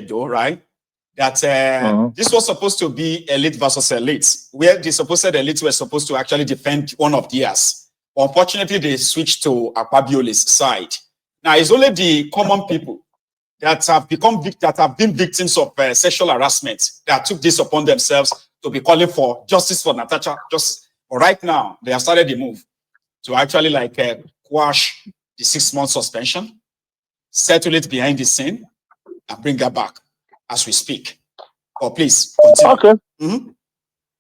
though, right? That this was supposed to be elite versus elite, where the supposed elite were supposed to actually defend one of theirs. Unfortunately, they switched to Akpabioli's side. Now, it's only the common people that have been victims of sexual harassment that took this upon themselves to be calling for justice for Natasha. Just right now, they have started the move to actually quash the 6-month suspension, settle it behind the scene, and bring her back as we speak. Oh, please continue. Okay. Mm-hmm.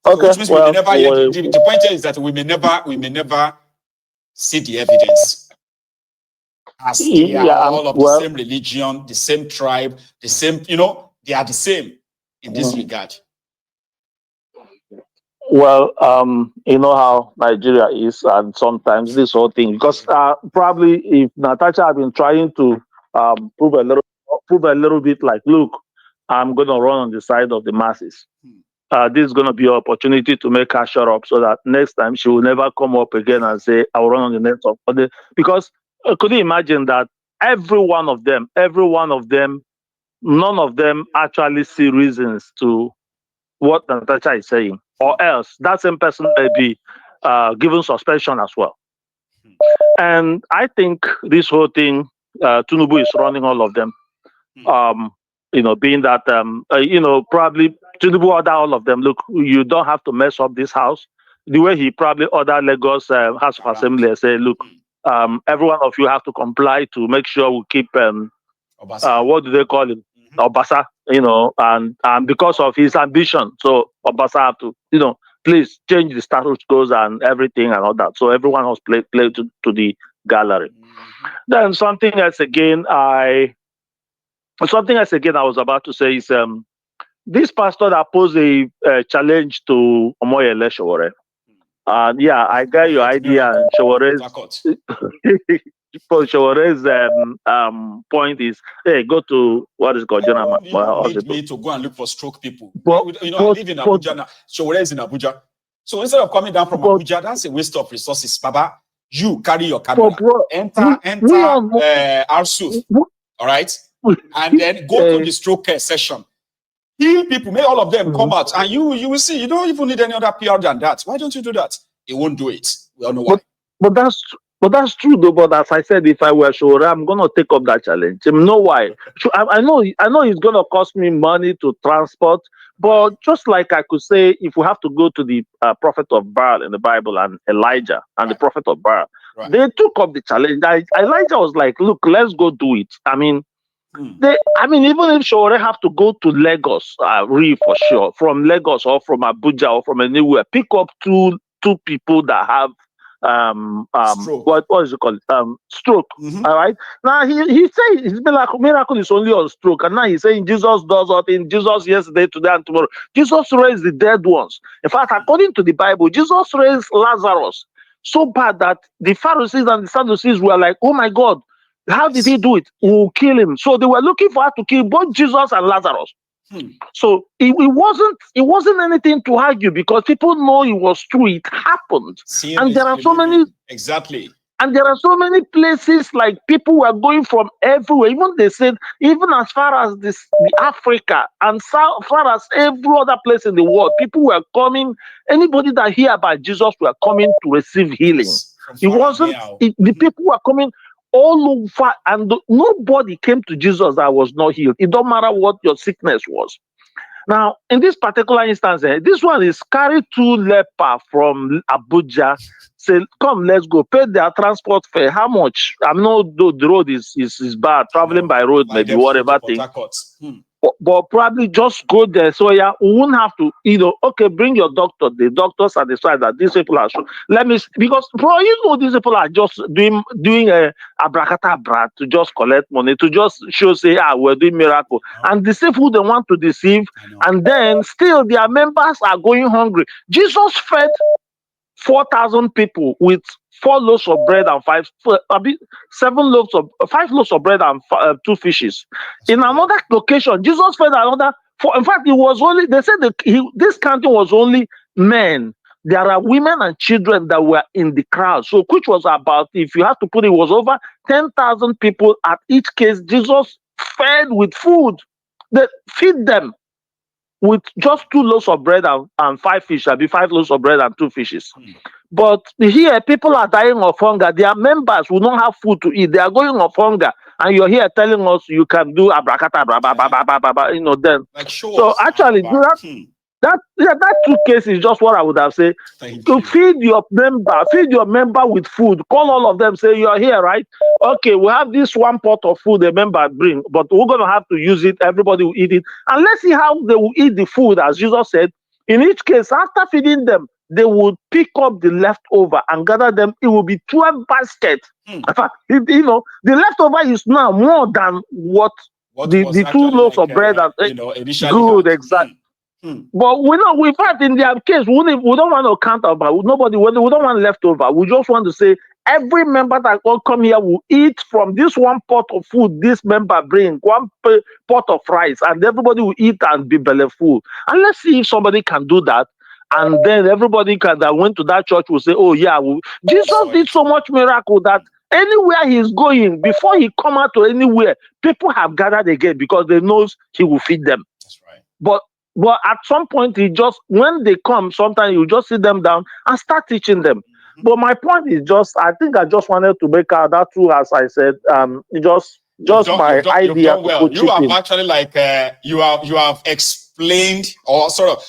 Okay. So which means we may never. The point is that we may never see the evidence. As they are all of the same religion, the same tribe, the same. They are the same in this regard. Well, you know how Nigeria is, and sometimes this whole thing, because probably if Natasha had been trying to prove a little bit like, look, I'm going to run on the side of the masses. This is going to be an opportunity to make her shut up, so that next time she will never come up again and say, I'll run on the next of the. Because could you imagine that every one of them, none of them actually see reasons to what Natasha is saying, or else that same person may be given suspension as well. And I think this whole thing, Tinubu is running all of them. Being that, probably Tinubu order all of them, look, you don't have to mess up this house. The way he probably ordered Lagos House of Assembly and say, look, every one of you have to comply to make sure we keep, what do they call him? Obasa, and because of his ambition, so Obasa have to, please change the status quo and everything and all that. So everyone was played to the gallery. Then something else again I was about to say is this pastor that posed a challenge to Omoyele Sowore. And yeah, I got your idea. And Showore's point is, hey, go to what is called Jonah. You don't need me to go and look for stroke people. I live in Abuja now. Showore is in Abuja. So instead of coming down from Abuja, that's a waste of resources. Baba, you carry your camera, enter Arsuf, all right? And then go to the stroke session. Heal people, make all of them come out, and you will see. You don't even need any other PR than that. Why don't you do that? He won't do it. We all know why. But that's true, though. But as I said, if I were sure, I'm gonna take up that challenge. You know why? I know it's gonna cost me money to transport. But just like I could say, if we have to go to the prophet of Baal in the Bible and Elijah and the prophet of Baal, they took up the challenge. Elijah was like, "Look, let's go do it." I mean, even if Showore have to go to Lagos, really for sure, from Lagos or from Abuja or from anywhere, pick up two people that have what is it called? Stroke. All right. Now he said his miracle is only on stroke, and now he's saying Jesus does what in Jesus yesterday, today, and tomorrow. Jesus raised the dead ones. In fact, according to the Bible, Jesus raised Lazarus so bad that the Pharisees and the Sadducees were like, "Oh my God, how did he do it? We'll kill him." So they were looking for how to kill both Jesus and Lazarus. So it wasn't anything to argue, because people know it was true. It happened. And there are so many And there are so many places, like people were going from everywhere. Even they said, even as far as the Africa and far as every other place in the world, people were coming. Anybody that hear about Jesus were coming to receive healing. It wasn't. The people were coming all over, and nobody came to Jesus that was not healed. It don't matter what your sickness was. Now, in this particular instance, this one is carry 2 lepers from Abuja. Say, come, let's go. Pay their transport fare. How much? I know the road is bad. Traveling by road, maybe whatever thing. But probably just go there. So yeah, we won't have to, okay, bring your doctor. The doctors are decided that these people are because bro, these people are just doing a abracadabra to just collect money, to just show, say, we're doing miracle. And deceive who they want to deceive, and then still their members are going hungry. Jesus fed 4,000 people with 4 loaves of bread and 5 loaves of bread and 2 fishes. In another location, Jesus fed another 4. In fact, it was only, they said that this counting was only men. There are women and children that were in the crowd. So, which was about, if you have to put it, was over 10,000 people at each case. Jesus fed with food. They feed them with just 2 loaves of bread and 5 fish. I'll be 5 loaves of bread and 2 fishes. But here, people are dying of hunger. Their members will not have food to eat. They are going of hunger, and you're here telling us you can do abracadabra, then. Like show So us. actually, that 2 cases is just what I would have said. To feed your member with food. Call all of them. Say you're here, right? Okay, we have this one pot of food a member bring, but we're gonna have to use it. Everybody will eat it, and let's see how they will eat the food. As Jesus said, in each case, after feeding them, they would pick up the leftover and gather them. It will be 12 baskets. In fact, the leftover is now more than what the 2 loaves of bread and initially good, exactly. But in fact, in their case, we don't want to count about nobody. We don't want leftover. We just want to say every member that will come here will eat from this one pot of food this member bring, one pot of rice, and everybody will eat and be belly full. And let's see if somebody can do that. And then everybody that went to that church will say, "Oh yeah, Jesus did so much miracle that anywhere he's going, before he come out to anywhere, people have gathered again because they knows he will feed them." That's right. But at some point, when they come, sometimes you just sit them down and start teaching them. But my point is I think I just wanted to make out that too, as I said, my idea. You've done well. You have actually you have explained or sort of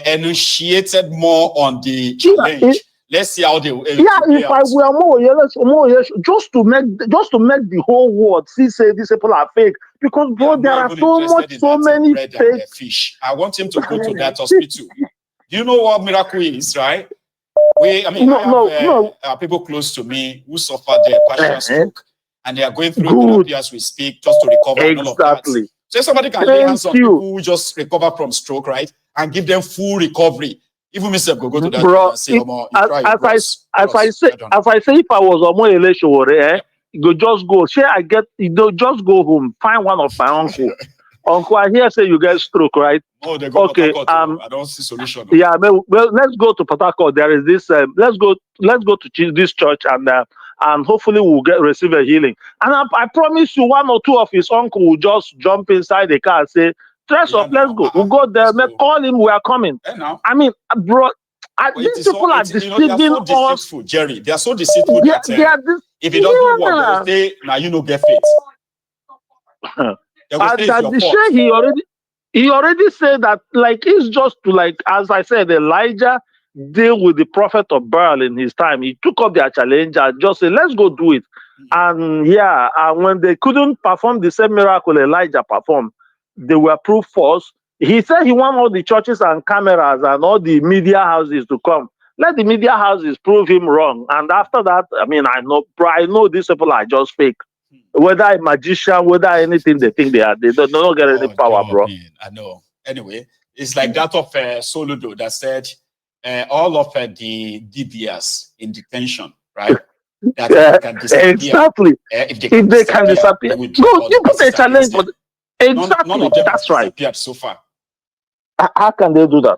enunciated more on the challenge. Let's see how they. If I were more, just to make the whole world say these people are fake, because bro, there are so many fake fish. I want him to go to that hospital. Do you know what miracle is, right? I have people close to me who suffered their partial stroke, and they are going through therapy as we speak, just to recover and all of that. So if somebody can lay hands on people who just recover from stroke, right, and give them full recovery. Even Mr. Go to that bro, and say, as I say, if I was Omoyele Showore, you just go. Just go home, find one of my uncle. Uncle, I hear say you get stroke, right? Oh, they go okay. I don't see solution. Yeah, well, let's go to Port Harcourt. There is this. Let's go to this church and hopefully we'll receive a healing. And I promise you, one or two of his uncle will just jump inside the car and say, "Dress up, let's go." We'll go there. Call him. We are coming. I mean, bro, these people are deceiving us. Deceitful, Jerry. They are so deceitful that if it doesn't work, they will say, "Now you know get fit." He already said that, like, it's just to, like, as I said, Elijah deal with the prophet of Baal in his time. He took up their challenge and just said, "Let's go do it." And when they couldn't perform the same miracle Elijah performed, they were proved false. He said he want all the churches and cameras and all the media houses to come. Let the media houses prove him wrong. And after that, I mean, I know these people are just fake. Whether a magician, whether anything they think they are, they don't get any power, bro. Man, I know. Anyway, it's like that of Soludo that said all of the DBS in detention, right? That can disappear. Exactly. If they can disappear, you put a challenge for exactly. None of them that's right. Disappeared so far. How can they do that?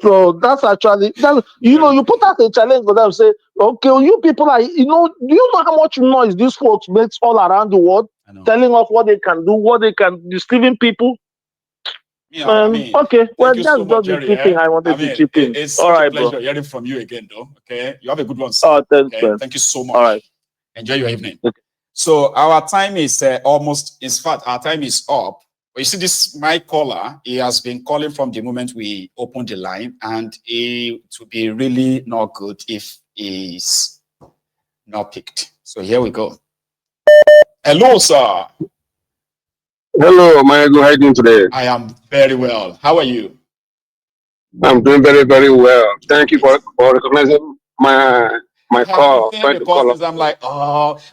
So that's actually you put out a challenge for them. Say, okay, you people are do you know how much noise these folks makes all around the world, telling us what they can do, deceiving people. Yeah, okay. Well, that's so just the thing I wanted to chip in. It's all right, pleasure hearing from you again, though. Okay, you have a good one. Sir. Thanks, okay? Thank you so much. All right, enjoy your evening. Okay. So our time is almost. In fact, our time is up. But you see, my caller, he has been calling from the moment we opened the line, and it would be really not good if he's not picked. So here we go. Hello, sir. Hello, Michael. How are you doing today? I am very well. How are you? I'm doing very, very well. Thank you for recognizing my call. I'm like,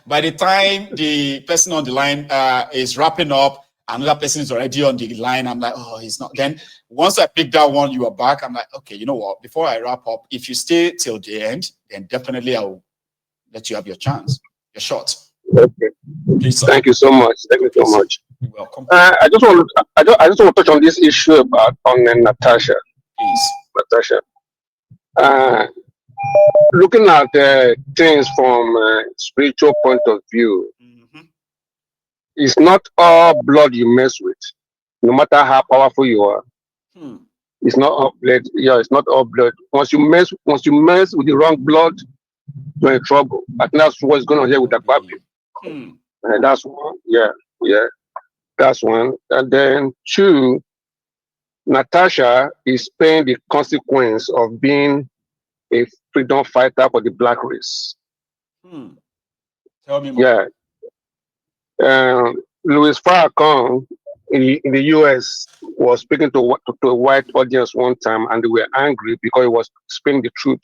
by the time the person on the line is wrapping up, another person is already on the line. I'm like, he's not. Then once I pick that one, you are back. I'm like, okay, you know what? Before I wrap up, if you stay till the end, then definitely I'll let you have your chance, your shot. Okay. Please, sir. Thank you so much. Thank you so much. You're welcome. I just want to touch on this issue about Natasha. Please, Natasha. Looking at things from a spiritual point of view, it's not all blood you mess with. no matter how powerful you are. It's not all blood. Yeah, it's not all blood. Once you mess with the wrong blood, you're in trouble. I think that's what's going on here with the Akwabi. And that's one. Yeah, that's one. And then two, Natasha is paying the consequence of being a freedom fighter for the black race. Tell me more. Yeah. Louis Farrakhan in the US was speaking to a white audience one time, and they were angry because he was speaking the truth.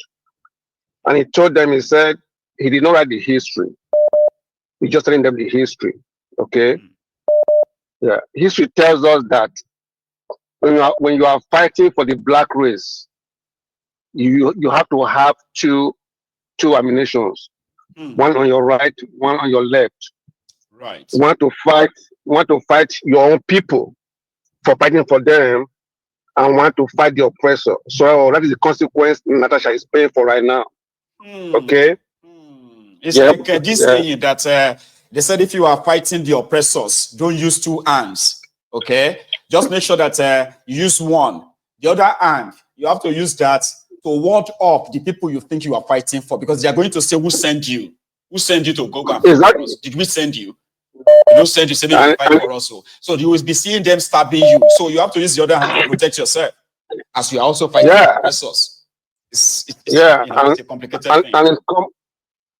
And he told them, he said, he did not write the history. He just telling them the history. Okay? Yeah. History tells us that when you are fighting for the black race, you have to have two ammunitions. One on your right, one on your left. Right. You want to fight your own people for fighting for them, and want to fight the oppressor. So that is the consequence Natasha is paying for right now. Okay? It's like this saying that they said if you are fighting the oppressors, don't use two hands. Okay? Just make sure that you use one. The other hand, you have to use that to ward off the people you think you are fighting for, because they are going to say, who sent you? Who sent you to go and fight for us? Did we send you? We don't send you, say you fight for us. So you will be seeing them stabbing you. So you have to use the other hand to protect yourself, as you are also fighting the oppressors. It's a complicated thing.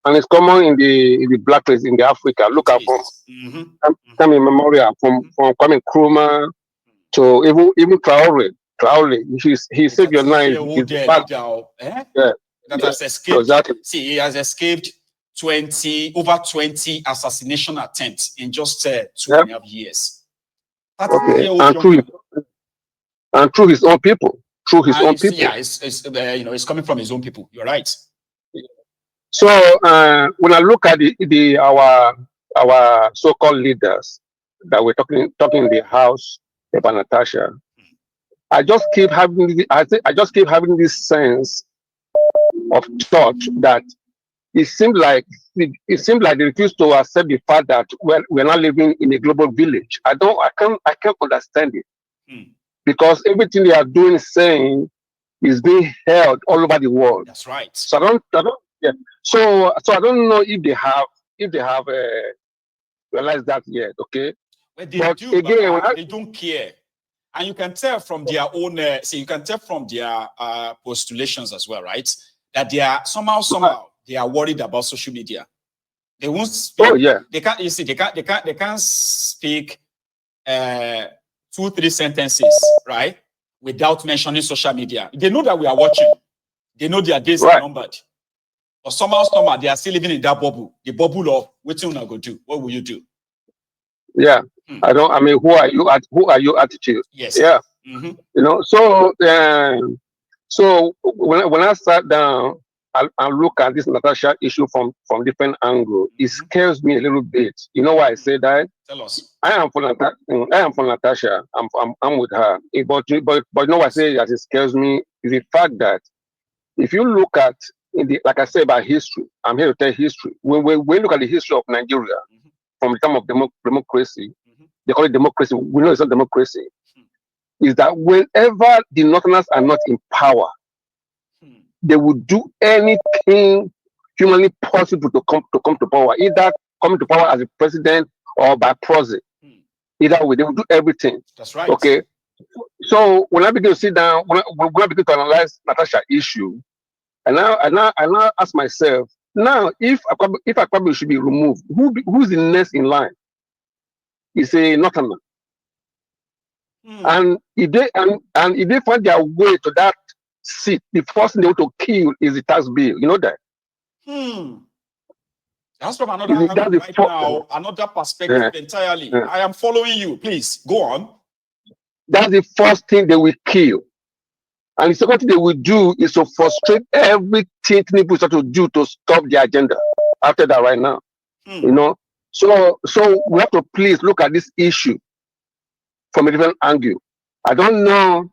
And it's common in the black race in the Africa. Look at from memorial from Kwame Nkrumah to even Traore. He saved your life. That has escaped. Exactly. See, he has escaped over 20 assassination attempts in just 2.5 years. Okay. And through his own people. Yeah, it's coming from his own people. You're right. So when I look at our so-called leaders that we're talking in the house about Natasha, I just keep having this sense of thought that it seems like they refuse to accept the fact that we're not living in a global village. I can't understand it. Because everything they are doing, saying, is being held all over the world. That's right. So I don't know if they have realized that yet. Okay. But they don't care, and you can tell from their own. You can tell from their postulations as well, right? That they are somehow they are worried about social media. They won't speak. Oh yeah. They can't. You see, they can't speak 2-3 sentences, right, without mentioning social media. They know that we are watching. They know their days are numbered. But somehow they are still living in that bubble. The bubble of what you go do. What will you do? Yeah. I mean, who are you attitude? Yes. Yeah. You know, so when I sat down and look at this Natasha issue from different angles, it scares me a little bit. You know why I say that? Tell us. I am for Natasha. I'm with her. But you know what I say that it scares me is the fact that if you look at like I say about history, I'm here to tell history. When we look at the history of Nigeria from the time of democracy, they call it democracy. We know it's not democracy. Is that whenever the Northerners are not in power, they would do anything humanly possible to come to power, either coming to power as a president or by proxy. Either way, they will do everything. That's right. Okay. So when I begin to sit down, when I begin to analyze Natasha issue, and now ask myself, now if Akwabi should be removed, who's the next in line? It's a Northerner. And if they find their way to that seat, the first thing they want to kill is the tax bill. You know that? That's from another angle right now, another perspective entirely. I am following you. Please, go on. That's the first thing they will kill. And the second thing they will do is to frustrate everything Tinubu start to do to stop the agenda after that right now. You know? So we have to please look at this issue from a different angle. I don't know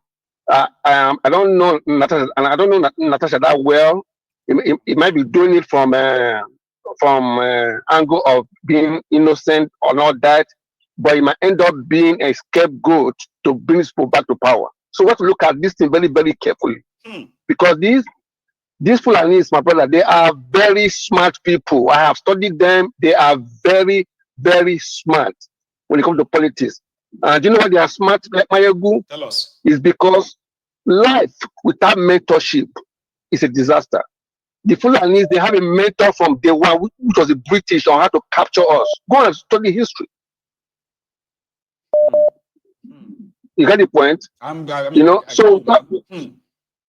Natasha, and I don't know Natasha that well. It might be doing it from angle of being innocent or not that. but it might end up being a scapegoat to bring people back to power. So we have to look at this thing very, very carefully. Because these Fulanis, my brother, they are very smart people. I have studied them. They are very, very smart when it comes to politics. And do you know why they are smart, like Mayagu? Tell us. Is because life without mentorship is a disaster. The Fulanis, they have a mentor from day one, which was the British, on how to capture us. Go and study history. You get the point?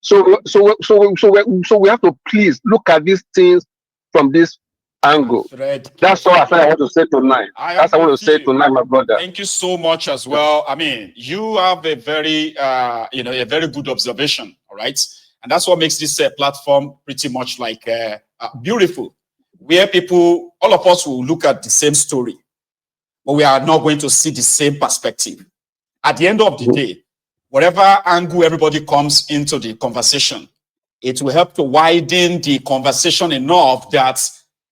So we have to please look at these things from this angle. That's all I want to say tonight. That's what I want to say tonight, my brother. Thank you so much as well. I mean, you have a very, a very good observation. All right. And that's what makes this platform pretty much like beautiful, where people, all of us will look at the same story, but we are not going to see the same perspective. At the end of the day, whatever angle everybody comes into the conversation, it will help to widen the conversation enough that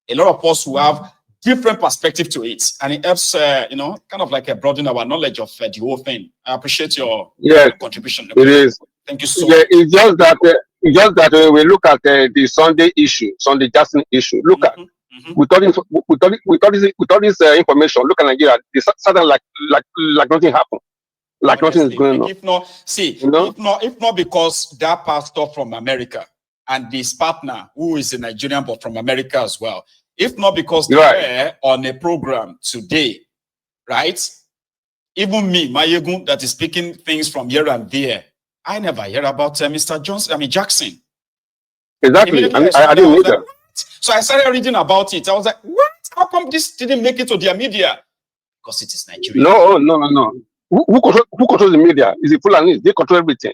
a lot of us will have different perspective to it. And it helps, kind of like broaden our knowledge of the whole thing. I appreciate your contribution. It is. Thank you so much. It's just that we look at the Sunday Jackson issue. Look at with all this information. Look at Nigeria. It's suddenly like nothing happened. Like nothing is going on. If not because that pastor from America and this partner who is a Nigerian but from America as well, if not because they're on a program today, right? Even me, Mayegun, that is speaking things from here and there, I never hear about Mr. Jackson. Exactly. I didn't know that. So I started reading about it. I was like, what? How come this didn't make it to their media? Because it is Nigeria. No. Who controls the media? Is it Fulani? They control everything.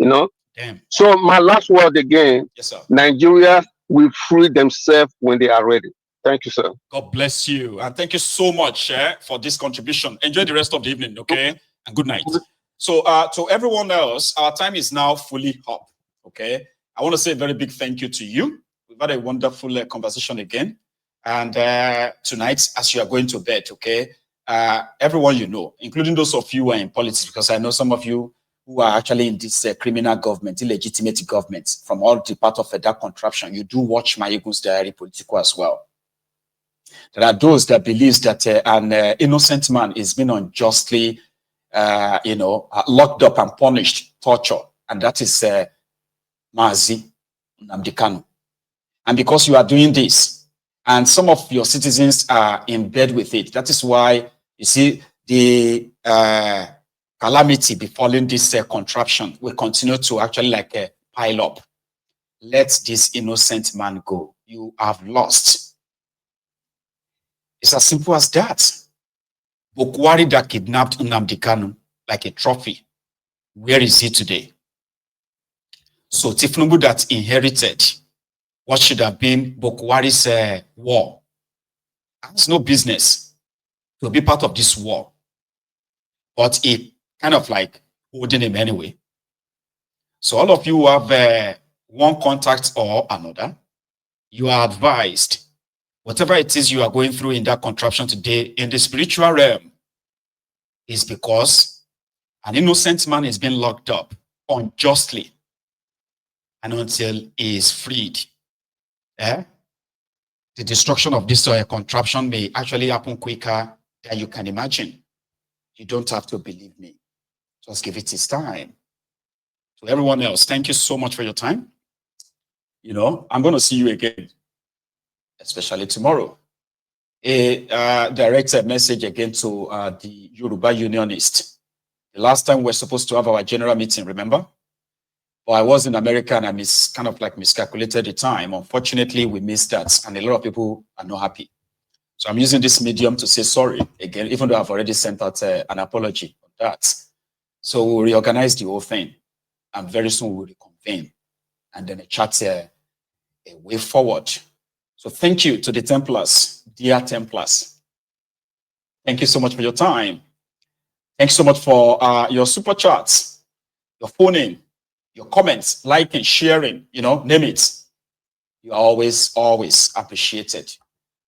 Damn. So my last word again, yes, sir. Nigeria will free themselves when they are ready. Thank you, sir. God bless you. And thank you so much for this contribution. Enjoy the rest of the evening, okay? And good night. So to everyone else, our time is now fully up, okay? I want to say a very big thank you to you. We've had a wonderful conversation again. And tonight, as you are going to bed, okay, everyone you know, including those of you who are in politics, because I know some of you who are actually in this criminal government, illegitimate government, from all the part of that contraption, you do watch Mayegun's Diary Political as well. There are those that believe that an innocent man is being unjustly, locked up and punished, tortured, and that is Mazi, Nnamdi Kanu. And because you are doing this, and some of your citizens are in bed with it, that is why you see the calamity befalling this contraption will continue to actually pile up. Let this innocent man go. You have lost. It's as simple as that. Bokwari that kidnapped Nnamdi Kanu like a trophy. Where is he today? So Tifnubu that inherited what should have been Bokwari's war has no business to be part of this war. But it kind of holding him anyway. So all of you who have one contact or another, you are advised, whatever it is you are going through in that contraption today in the spiritual realm is because an innocent man is being locked up unjustly, and until he is freed, the destruction of this contraption may actually happen quicker than you can imagine. You don't have to believe me. Just give it its time. To everyone else, thank you so much for your time. I'm going to see you again, especially tomorrow. A direct message again to the Yoruba Unionists. The last time we were supposed to have our general meeting, remember? But I was in America and I miscalculated the time. Unfortunately, we missed that, and a lot of people are not happy. So I'm using this medium to say sorry again, even though I've already sent out an apology on that. So we'll reorganize the whole thing, and very soon we'll reconvene, and then chat a way forward. So thank you to the Templars, dear Templars. Thank you so much for your time. Thanks so much for your super chats, your phoning, your comments, liking, sharing, name it. You are always appreciated.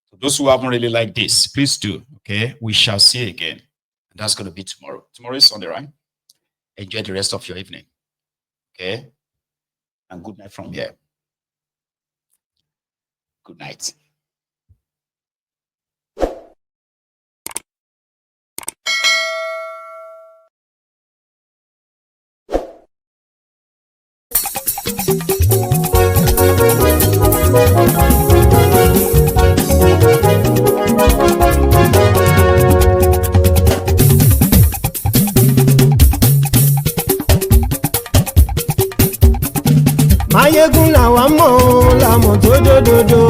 For those who haven't really liked this, please do, okay? We shall see again. And that's going to be tomorrow. Tomorrow is Sunday, right? Enjoy the rest of your evening. Okay? And good night from here. Good night. Mayegun làwa mọ̀ làmọ̀ tó dòdòdò.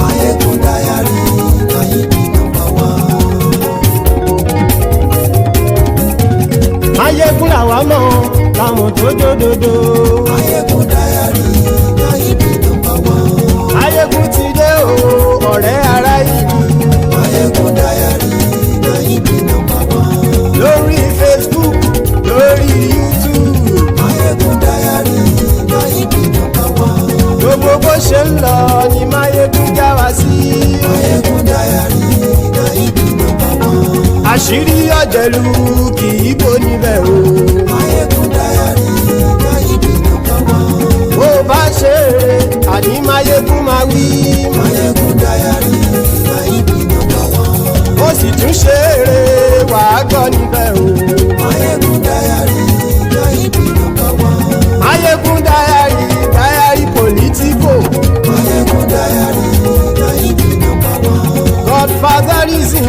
Mayegun Diary, Nayibi #1. Mayegun làwa mọ̀ làmọ̀ tó dòdòdò. Mayegun Diary, Nayibi #1. Mayegun ti dé o ọ̀rẹ́ ara ìlú. Mayegun Diary, Nayibi #1. Lórí Facebook, lórí YouTube. Mayegun Diary, Nayibi #1. Gbogbo bó ṣe ń lọ ni Mayegun já wa sí. Mayegun Diary, Nayibi #1. Àṣírí ọ̀jẹ̀lú kì í bò níbẹ̀ o. Mayegun Diary, Nayibi #1. Bó bá ṣe eré àní Mayegun máa wí. Mayegun Diary, Nayibi #1. Ó sì tún ṣe eré wàá gbọ́ níbẹ̀ o. Mayegun Diary, Nayibi #1. Mayegun Diary, Diary Politico. Mayegun Diary, Nayibi #1. Godfatherism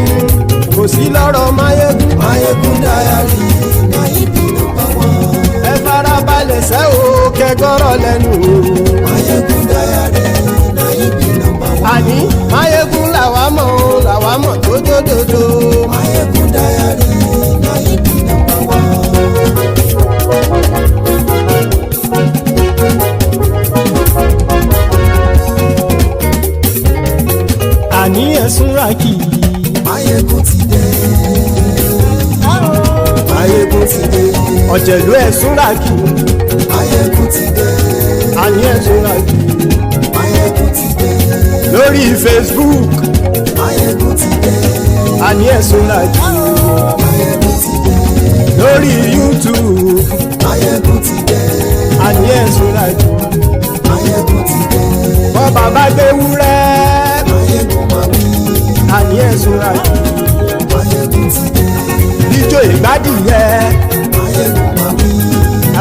kò sí lọ́rọ̀ Mayegun. Mayegun Diary, Nayibi #1. Ẹ farabalẹ̀ sẹ́ o kẹgọ́rọ̀ lẹ́nu o. Mayegun Diary, Nayibi #1. Àní Mayegun làwa mọ̀ tó dòdòdò. Mayegun Diary, Nayibi #1. Àní ẹ̀sùn ràkì. Mayegun ti dé. Mayegun ti dé. Ọ̀jẹ̀lú ẹ̀sùn ràkì. Mayegun ti dé. Àní ẹ̀sùn ràkì. Mayegun ti dé. Lórí Facebook. Mayegun ti dé. Àní ẹ̀sùn ràkì. Mayegun ti dé. Lórí YouTube. Mayegun ti dé. Àní ẹ̀sùn ràkì. Mayegun ti dé. Bọ́ bàbá gbé wúrẹ́. Mayegun máa wí. Àní ẹ̀sùn ràkì. Mayegun ti dé. Ijó ìgbádìyẹ. Mayegun máa wí.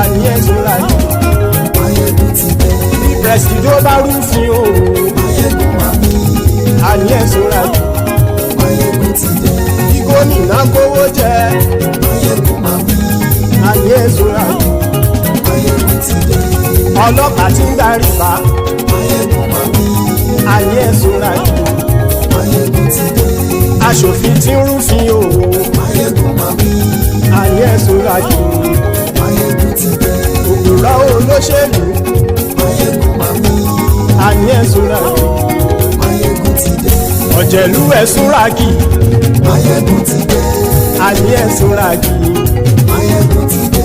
Àní ẹ̀sùn ràkì. Mayegun ti dé. Pẹ̀sìdó bá rúfin o. Mayegun máa wí. Àní ẹ̀sùn ràkì. Mayegun ti dé. Bí gómìnà kówó jẹ. Mayegun máa wí. Àní ẹ̀sùn ràkì. Mayegun ti dé. Ọlọ́pàá tí ń darí bá. Mayegun máa wí. Àní ẹ̀sùn ràkì. Mayegun ti dé. Aṣòfin tí ń rúfin o. Mayegun máa wí. Àní ẹ̀sùn ràkì. Mayegun ti dé. Òpùrọ́ olóṣèlú. Mayegun máa wí. Àní ẹ̀sùn ràkì. Mayegun ti dé. Ọ̀jẹ̀lú ẹ̀sùn ràkì. Mayegun ti dé. Àní ẹ̀sùn ràkì. Mayegun ti dé.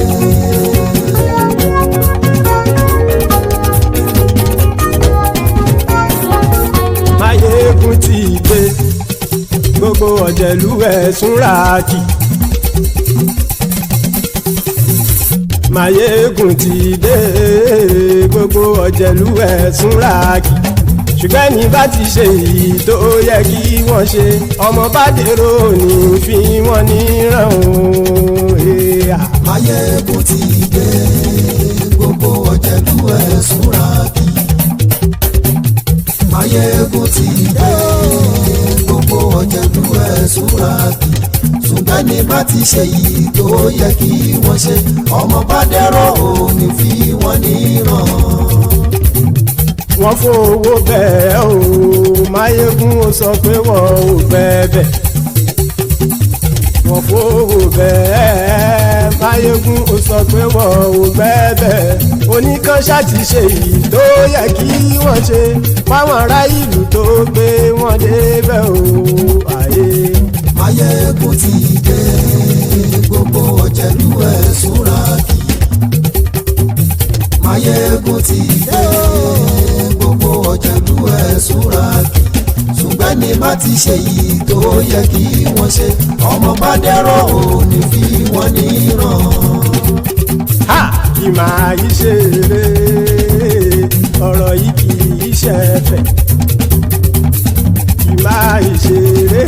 Mayegun ti dé. Gbogbo ọ̀jẹ̀lú ẹ̀sùn ràkì. Mayegun ti dé. Gbogbo ọ̀jẹ̀lú ẹ̀sùn ràkì. Ṣùgbọ́n ní bá ti ṣe èyí tó yẹ kí wọ́n ṣe, ọmọ bá dèrò ní fi wọ́n níran o. Mayegun ti dé. Gbogbo ọ̀jẹ̀lú ẹ̀sùn ràkì. Mayegun ti dé. Gbogbo ọ̀jẹ̀lú ẹ̀sùn ràkì. Ṣùgbọ́n ní bá ti ṣe èyí tó yẹ kí wọ́n ṣe, ọmọ bá dẹ̀rọ̀ ò ní fi wọ́n níran. Wọ́n fowó bẹ́ẹ̀ o, Mayegun ó sọ pé wọ́n ò bẹ́ẹ̀. Wọ́n fowó bẹ́ẹ̀, Mayegun ó sọ pé wọ́n ò bẹ́ẹ̀. Oníkan ṣáàtì ṣe èyí tó yẹ kí wọ́n ṣe, fáwọn ará ìlú tó gbé wọn débẹ̀ o. Ayé. Mayegun ti dé. Gbogbo ọ̀jẹ̀lú ẹ̀sùn ràkì. Mayegun ti dé. Gbogbo ọ̀jẹ̀lú ẹ̀sùn ràkì. Ṣùgbọ́n ní má bá ti ṣe yìí tó yẹ kí wọ́n ṣe ọmọ bá dẹ́rọ̀ ò ní fi wọ́n níran. Ha! Kì máa yí ṣeré ọ̀rọ̀ yìí kì í ṣe ẹ̀fẹ̀. Kì máa yí ṣeré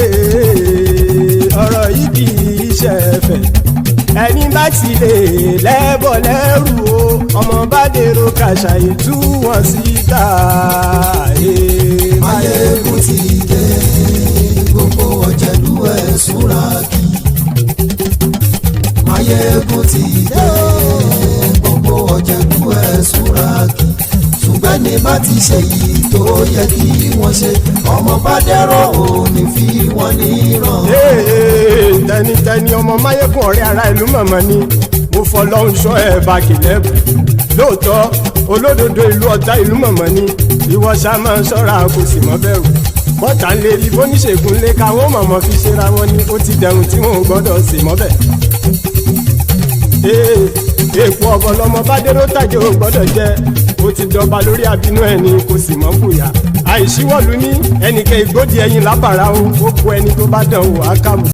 ọ̀rọ̀ yìí kì í ṣe ẹ̀fẹ̀. Ẹni bá ti lè lẹ́bọ̀ lẹ́rù o ọmọ bá dèrò kàṣàyè tú wọn síta. Máyégún ti dé gbogbo ọ̀jẹ̀lú ẹ̀ súnra kí. Máyégún ti dé gbogbo ọ̀jẹ̀lú ẹ̀ súnra kí. ṣùgbọ́n ní bá ti ṣe yìí tó yẹ kí wọ́n ṣe ọmọ bá dẹ́rọ̀ ò ní fi wọ́n níran. tẹnitẹni ọmọ Máyégún ọ̀rẹ́ ara ìlú mọ̀mọ́ ni mo fọlọ́hún ṣọ́ ẹ̀ bá kìlẹ́bù lóòótọ́ olódodo ìlú ọ̀tá ìlú mọ̀mọ́ ni ìwọ ṣá máa ń ṣọ́ra kò sì mọ́ bẹ̀rù bọ́tà ń lè rí bóníṣègùn lé káwọn mọ̀mọ́ fi ṣera wọn ni ó ti dẹrùn tí wọn ò gbọ́dọ̀ sì mọ́ bẹ̀. èèpo ọ̀bọ lọmọ bá dérò tàjẹ́ ò gbọ́dọ̀ jẹ́ ó ti dọba lórí àbínú ẹni kò sì mọ́ fòyà àìsíwọ́lu ní ẹnìkẹ́ ìgbódì ẹyin lábàrá ó kó ẹni tó bá dán wò á kàmù.